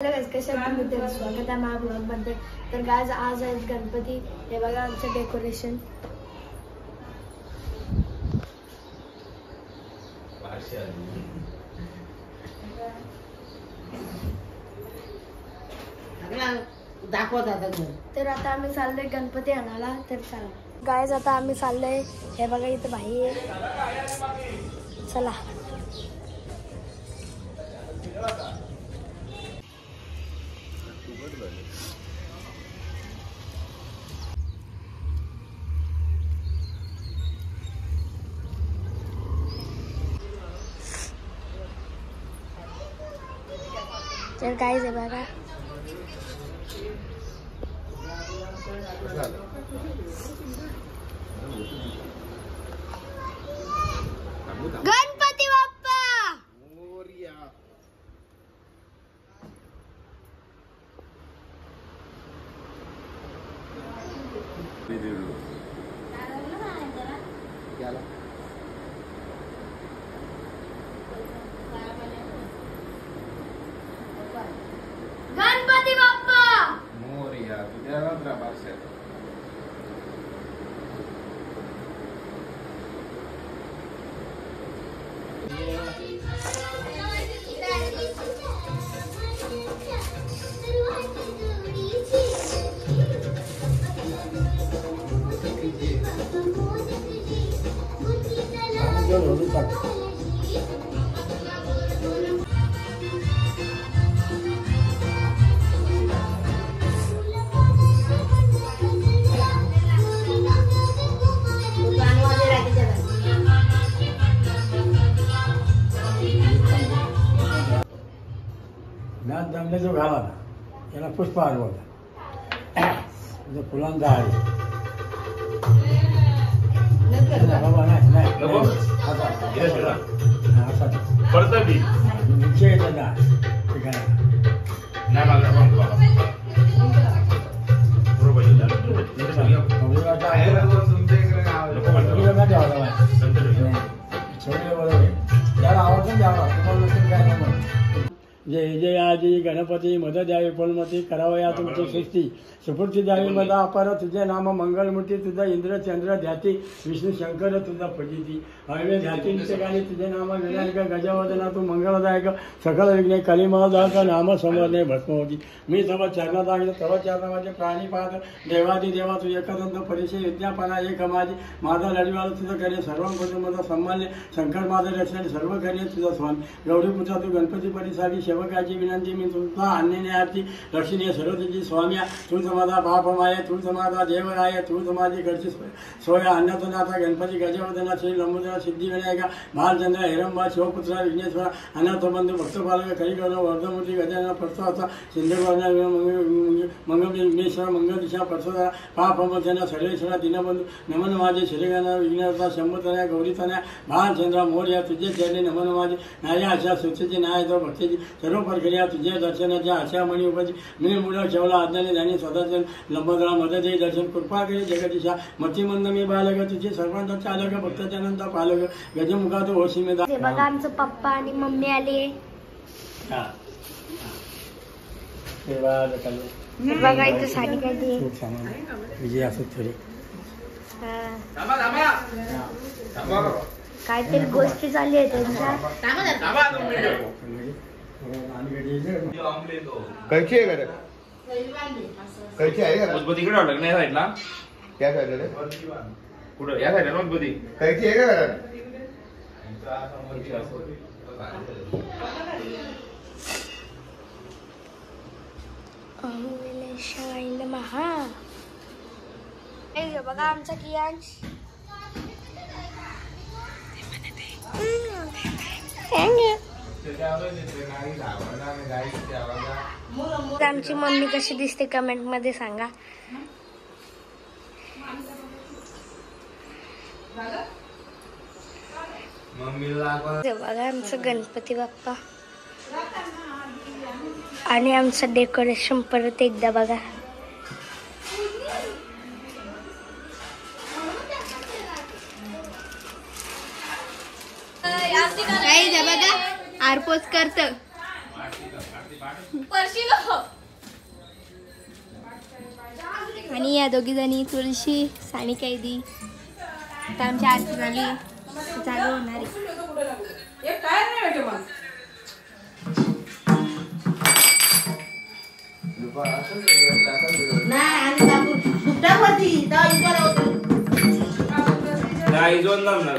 Hello guys, कशा आहात तुम्ही? स्वागत आहे माझ्या ब्लॉग मध्ये। तर गाइस आज आहे गणपती। हे बघा आमचं डेकोरेशन। तर आता आम्ही चाललोय गणपती आणायला। तर चला गाइस, आता आम्ही चाललोय। हे बघा इथे भाई आहे, चला। तर गाइस हे बघा, गणपती बाप्पा मोरया। गणपती बाप्पा मोरया। तुझ्या भाषेत नाथ दमले जो घाला ना याला पुष्पहार बोलतात। फुलांचा हार त्याला आवडतं द्यावा, तुम्हाला नसेल काय नाही। जय जय आजी गणपती मदत द्यावी फलमती करावया तुमची सृष्टी सुपूर्ती द्यावी मदा अपार तुझे नाम मंगलमूर्ती तुझा इंद्र चंद्र ध्याती विष्णू शंकर तुझा फजिती हळवे ध्याती नित्यकाली तुझे नाम विनायक गजवदना तू मंगलदायक सकल विघ्ने कलिमादाक नाम समरणे भस्म होती। मी तव चरणात आहे तव चरणामध्ये प्राणीपाद देवादी देवा तू एकदंत परिचय विद्यापना एक माझी माझा लढवाला तुझं करे सर्व कुटुंबाचा सन्मान्य शंकर माझं रक्षण सर्व करे तुझा स्वामी गौरीपुत्रा तू गणपती परिसावी सेवकाची विनंती मी तुमचा अन्यन्यार्थी लक्षणीय सरस्वती स्वाम्या तू समाधा पापमाय तू समाधा देवराय तू समाधी घरची सोया अन्नतनाथा गणपती गजवर्धना श्री लंबोदरा सिद्धिविनायका भालचंद्र हिरंबा शिवपुत्रा विघ्नेश्वरा अनाथबंधू भक्तपालक कलिगण वर्धमूर्ती गजानन प्रस्थाता सिंधुवर्णा मंगल विघ्नेश्वर मंगल दिशा प्रसादा पापमोचना सर्वेश्वरा दिनबंधू नमन माझे श्रीगणा विघ्नता शंभतनया गौरीतनया भालचंद्र मोर्या तुझे चरणी नमन माझे नाया आशा सुचेची नाय तो भक्तीची सर्व प्रक्रिया तुझ्या दर्शनाच्या आशा मणी उपजी मी मुलं शेवला आज्ञाने जाणे स्वतःच लंबोदरा मदत दर्शन कृपा करे जगदीशा मतिमंद मी बालक तुझे सर्वांचा चालक भक्तजनंता पालक गजमुखा तो होशी में बघा आमचं पप्पा आणि मम्मी आले। बघा इथं साडी काय विजय असं थोडे काहीतरी गोष्टी चालली आहे त्यांच्या। कैची आहे का कैची आहे का मजबूती इकडे अडक नाही साईडला त्या साईडला कुठं या साईडला मजबूती कैची आहे का बघा आमचा कियांश आमची मम्मी कशी दिसते कमेंट मध्ये सांगा। बघा आमचं गणपती बाप्पा आणि आमचं डेकोरेशन परत एकदा बघा। बघा आरपोच करत आणि या दोघी जणी तुळशी साणी कैदी आता आमची आरती झाली चालू होणार नाही जोन लावणार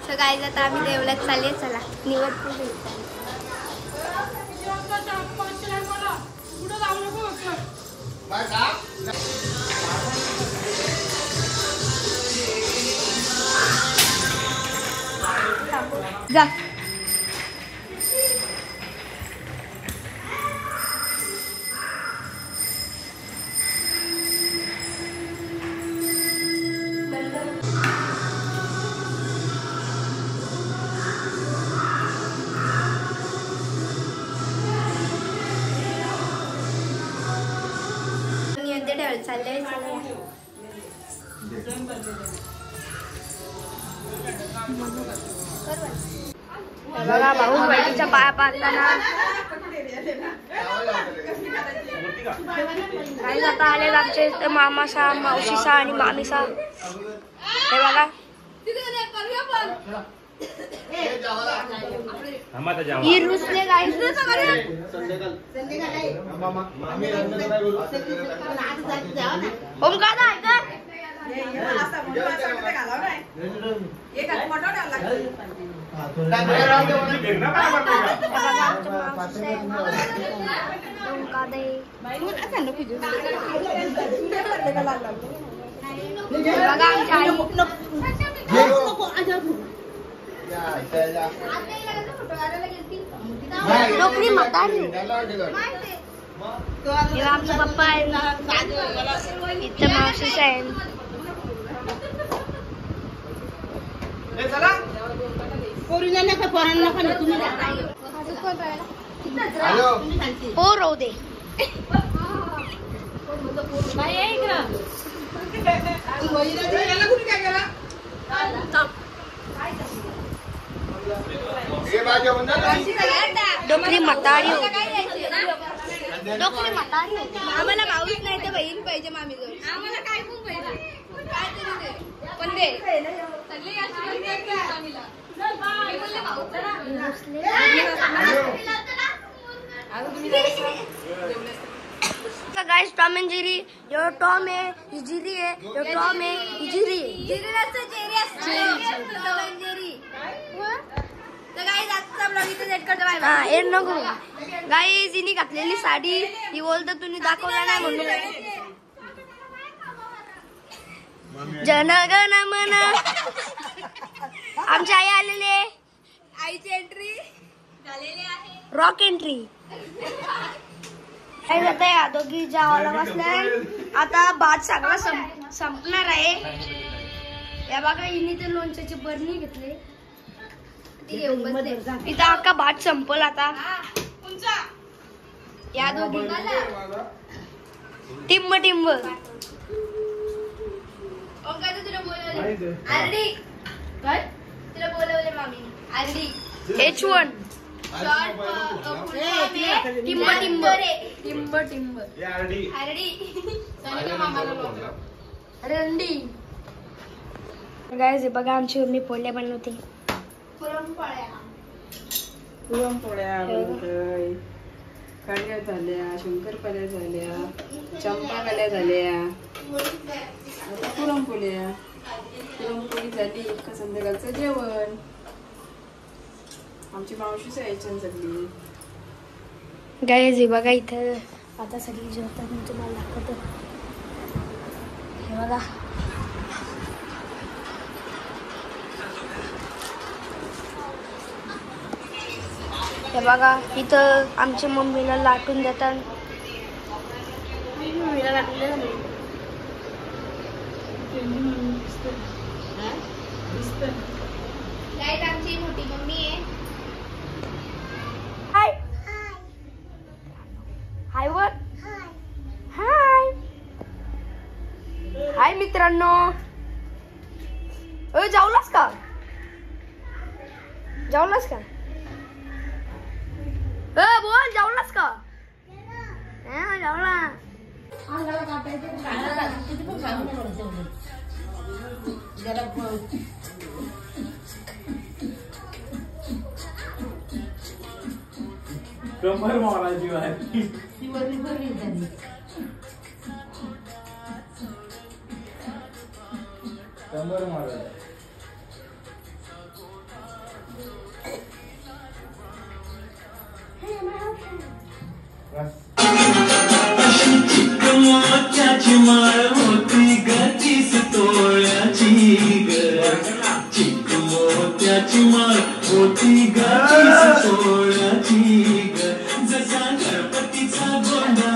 सकाळी आता आम्ही देवळात चालले चला निवड जा चाललंय बघा भाऊ बहिणीच्या पाया पाडताना काही आता आले आमचे मामासा मावशीसा आणि मामीसा हे बघा ही रुसले गाईस ओमकार आहे का बघा आमच्या आई नोकरी म्हातारी आमचा पप्पा आहे इथं मावशीच आहे हो राहू दे डोकरी म्हातारी डोकरी म्हातारी आम्हाला माऊस नाही तर बहीण पाहिजे मामी जवळ आम्हाला काय पण पाहिजे पण दे गाइस टॉम एंड जेरी यो टॉम है ये जेरी है यो टॉम है ये जेरी जेरीचं जेरी असतं टॉम एंड जेरी तर गाइस आजचा ब्लॉग इथे सेट करतो बाय हां एंड नको गाइस हिने घातलेली साडी ही बोलतो तुम्ही दाखवला नाही म्हणून जनगण मन. आमची आई आलेली आहे. आईची एंट्री झालेली आहे. Rock entry. काय जात या दोघी जेवायला बसलाय. आता भात सगळा संपणार आहे. या बघा हिने ते लोणच्याची बरणी घेतली. इथं अख्खा भात संपल आता. या दोघी टिंब टिंब. तुला बोलवले मामी. आरडी H1 टिंब टिंब टिंब टिंब रंडी. गाइस बघा आमची मम्मी पोळ्या बनवते. पुरणपोळ्या बनवतोय. काड्या झाल्या, शंकरपाळ्या झाल्या, चंपाकाल्या झाल्या, आता पुरणपोळ्या. पुरणपोळी झाली का संध्याकाळचं जेवण. आमची मावशीच यायची सगळी. गाइस हे बघा इथं आता सगळी जेवतात. मी तुम्हाला दाखवतो. हे बघा हे बघा इथं आमच्या मम्मीला लाटून देतात. मम्मीला लाटून देतात. आमची मोठी मम्मी आहे. हाय हाय वर हाय हाय मित्रांनो. जाऊलास का जाऊलास का बोल जाऊलास का जाऊला. कमर मारायची कमर मारायची. चिकमोत्याची माळ होती गतीस तोळ्याची ग. चिकमोत्याची माळ होती गतीस तोळ्याची ग. जसा गणपतीचा गोंडा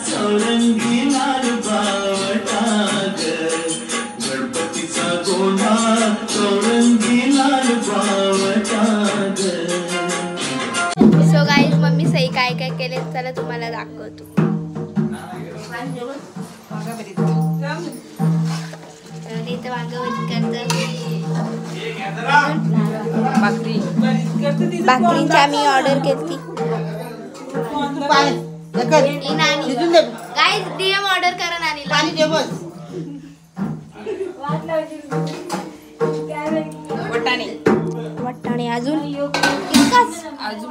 चौरंगी लाल बावटा ग. गणपतीचा गोंडा चौरंगी लाल बावटा ग. सो गाईज मम्मी सई काय काय केले चला तुम्हाला दाखवतो. इथं भाकरीची आम्ही ऑर्डर केली. गाईज डीएम ऑर्डर करा नानीला. वाटाणे अजून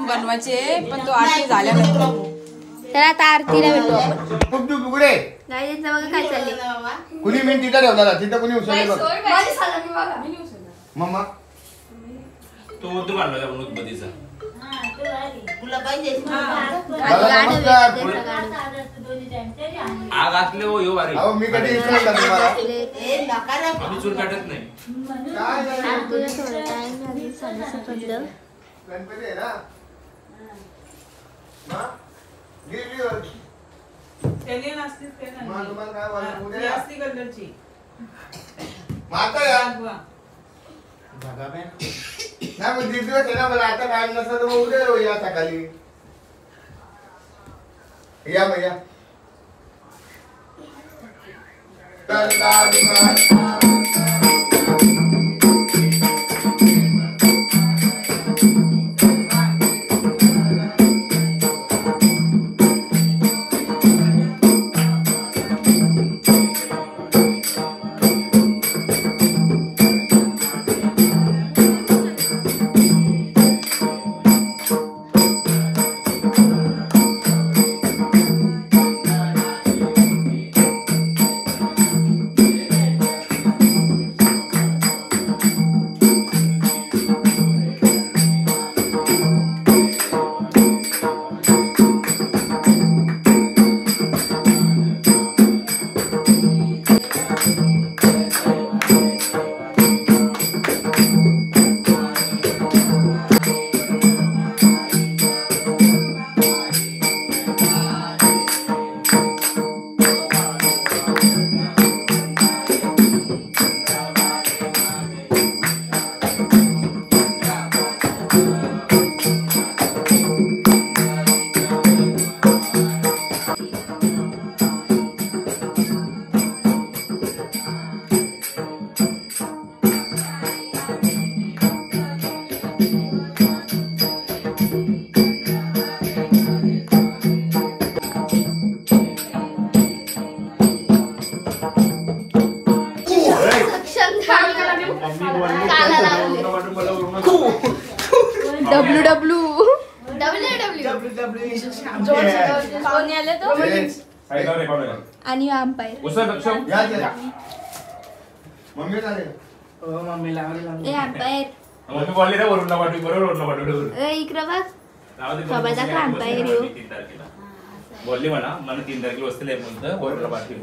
बनवायचे पण तो आरती झाल्यानंतर. तर आता आरतीला भेटू आपण. गाईज बघा काय चाललंय. कुणी मी तिथं ठेवला तिथं कुणी उचलले बघ मम्मा. तो उद्योग आणला गणपतीचा. आग असले हो यो बारी. मी कधी विचारलं तुम्हाला. आम्ही चूल काटत नाही. गणपती आहे ना. तुम्हाला काय माता या नाही मग दीड दिवस आहे ना. मला आता टाइम नसला तर मग उद्या या सकाळी या मग या. कोणी आले तो आणि अंपायर ए अंपायर इकडं बघ बाबाचा का अंपायर येऊ बोलली म्हणा मला 3 तारखेला वस्तीला म्हणतं वरला पाठी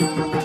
ठरव